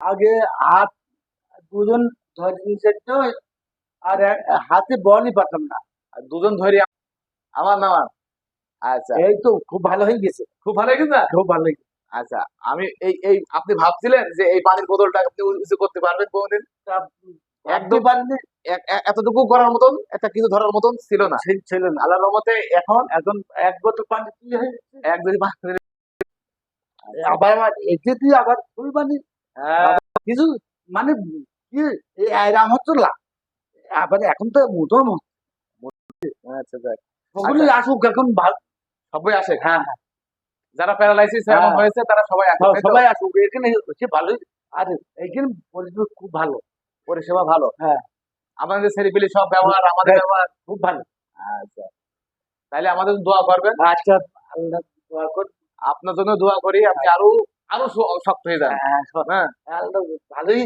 আগে হাত দুজন ধরে নিষেধ, আর হাতে বলই পারতাম না। আর দুজন ধরে আমার নামান। আচ্ছা, এই তো খুব ভালো হয়ে গেছে, খুব ভালো হয়েছে না? খুব ভালো হয়ে গেছে। আচ্ছা, আমি এই এই আপনি ভাবছিলেন যে এই পানির বোতলটা আপনি উঁচু করতে পারবেন কোনদিন? তা একদম ভাবতে পারিনি, এতটুকু করার মতন, একটা কিছু ধরার মতন ছিল না। ছিল না। আল্লাহর রহমতে এখন এখন এক বোতল পানি কি হয়ে গেছে, এক দুই পাঁচ আবার আমার এতে দিয়ে আবার ফুল পানি, হ্যাঁ, কিছু মানে কি এই আয়রাম হচ্ছে না। আবার এখন তো মোটাম আচ্ছা যাক। ওগুলোই আসুক এখন ভালো। সবাই আসে, হ্যাঁ হ্যাঁ, যারা প্যারালাইসিস এমন হ্যাঁ, হয়েছে তারা সবাই আসে, তাই তো? সবাই আসুক এখানে, হচ্ছে ভালোই। আর এইখানে পরিবেশ খুব ভালো। পরিষেবা ভালো। হ্যাঁ, আমাদের ছেলেপিলি সব ব্যবহার, আমাদের ব্যবহার। খুব ভালো। আচ্ছা, তাইলে আমাদের দোয়া করবেন। আচ্ছা, আল্লাহ দোয়া করি। আপনার জন্য দোয়া করি, আপনি আরো আরো শক্ত হয়ে যান। হ্যাঁ, হ্যাঁ। আল্লাহ ভালোই